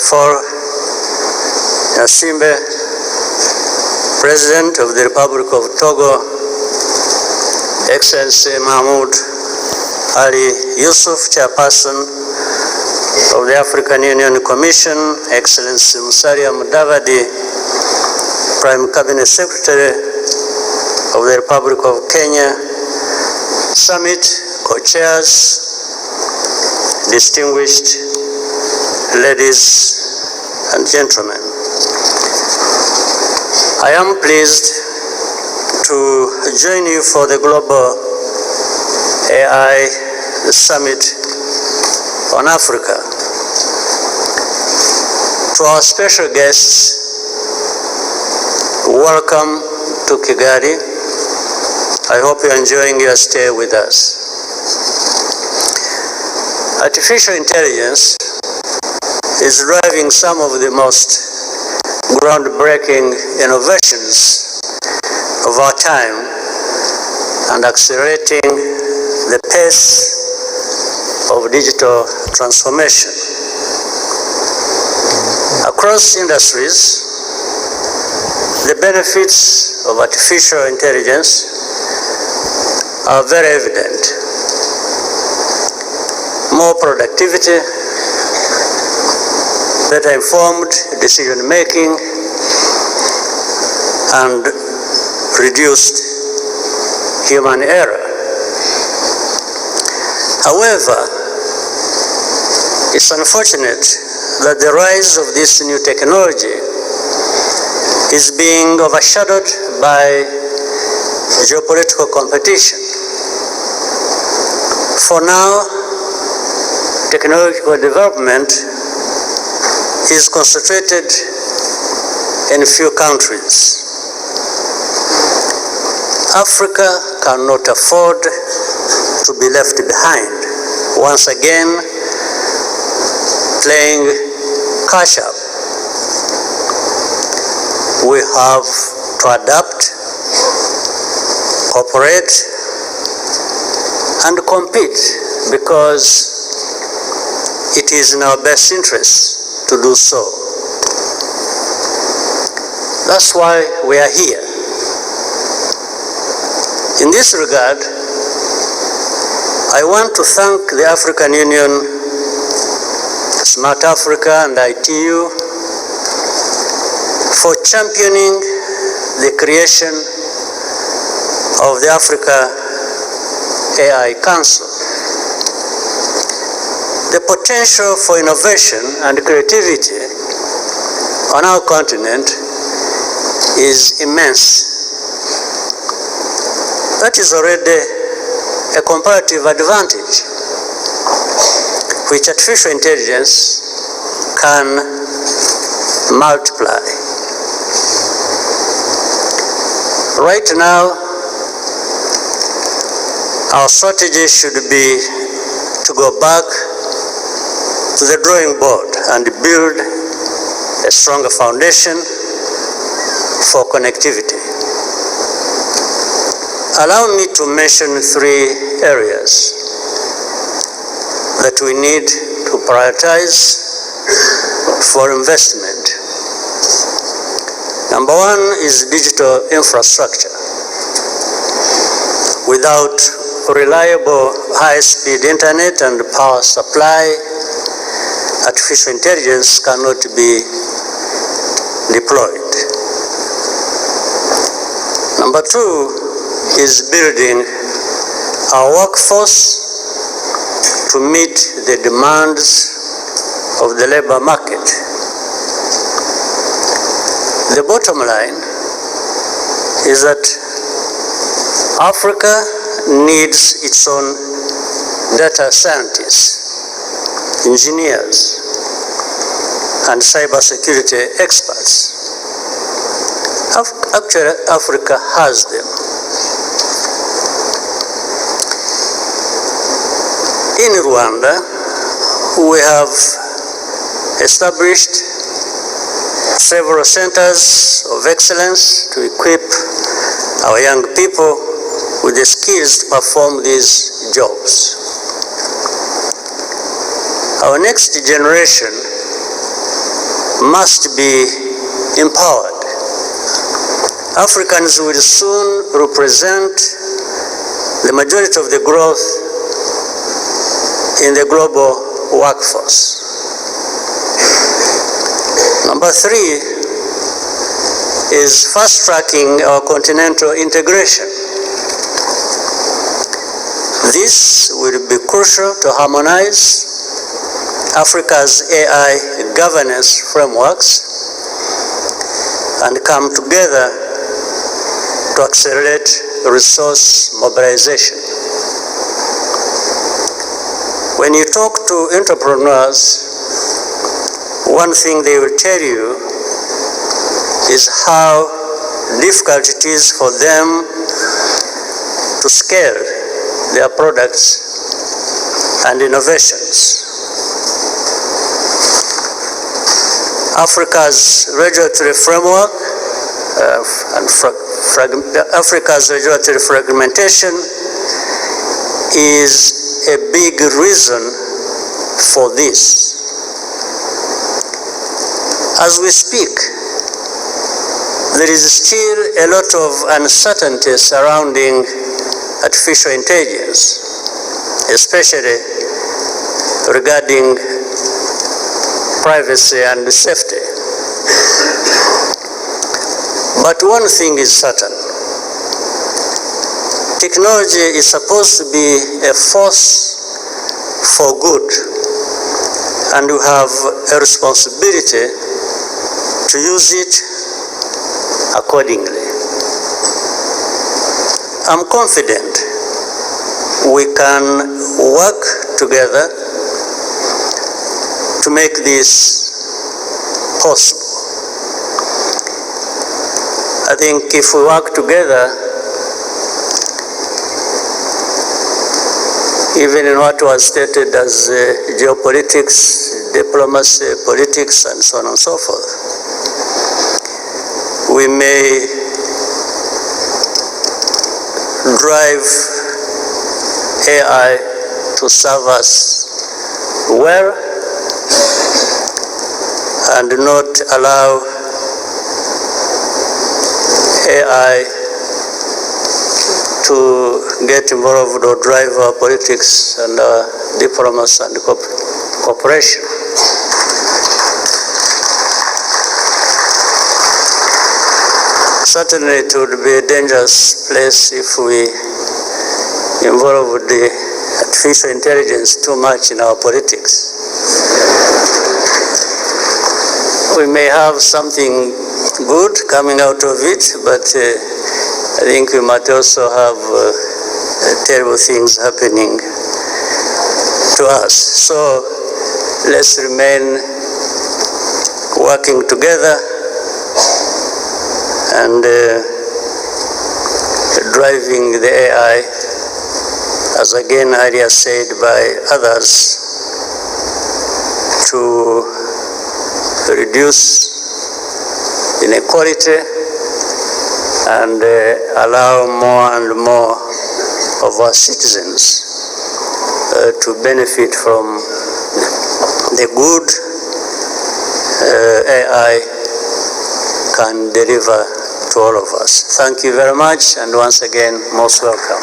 for Yasimbe, President of the Republic of Togo, Excellency Mahmoud Ali Yusuf, Chairperson of the African Union Commission, Excellency Musalia Mudavadi, Prime Cabinet Secretary of the Republic of Kenya, Summit co-chairs, distinguished ladies and gentlemen. I am pleased to join you for the Global AI Summit on Africa. To our special guests, welcome to Kigali. I hope you're enjoying your stay with us. Artificial intelligence is driving some of the most groundbreaking innovations of our time and accelerating the pace of digital transformation. Across industries, the benefits of artificial intelligence are very evident. More productivity, better informed decision making, and reduced human error. However, it's unfortunate that the rise of this new technology is being overshadowed by geopolitical competition. For now, technological development is concentrated in a few countries. Africa cannot afford to be left behind, once again playing catch up. We have to adapt, cooperate, and compete because it is in our best interest to do so. That's why we are here. In this regard, I want to thank the African Union, Smart Africa, and ITU for championing the creation of the Africa AI Council. The potential for innovation and creativity on our continent is immense. That is already a comparative advantage which artificial intelligence can multiply. Right now, our strategy should be to go back to the drawing board and build a stronger foundation for connectivity. Allow me to mention 3 areas that we need to prioritize for investment. Number 1 is digital infrastructure. Without reliable high-speed internet and power supply, artificial intelligence cannot be deployed. Number 2 is building our workforce to meet the demands of the labor market. The bottom line is that Africa needs its own data scientists, engineers, and cybersecurity experts. Actually, Africa has them. In Rwanda, we have established several centers of excellence to equip our young people with the skills to perform these jobs. Our next generation must be empowered. Africans will soon represent the majority of the growth in the global workforce. Number 3 is fast-tracking our continental integration. This will be crucial to harmonize Africa's AI governance frameworks and come together to accelerate resource mobilization. When you talk to entrepreneurs, one thing they will tell you is how difficult it is for them to scale their products and innovations. Africa's regulatory framework Africa's regulatory fragmentation is a big reason for this. As we speak, there is still a lot of uncertainty surrounding artificial intelligence, especially regarding privacy and safety. But one thing is certain. Technology is supposed to be a force for good, and we have a responsibility to use it accordingly. I'm confident we can work together to make this possible. I think if we work together, even in what was stated as geopolitics, diplomacy, politics, and so on and so forth, we may drive AI to serve us well and not allow AI to get involved or drive our politics and our diplomacy and cooperation. Certainly it would be a dangerous place if we involve the artificial intelligence too much in our politics. We may have something good coming out of it, but I think we might also have terrible things happening to us. So let's remain working together and driving the AI, as again earlier said by others, to reduce inequality and allow more and more of our citizens to benefit from the good AI can deliver to all of us. Thank you very much, and once again, most welcome.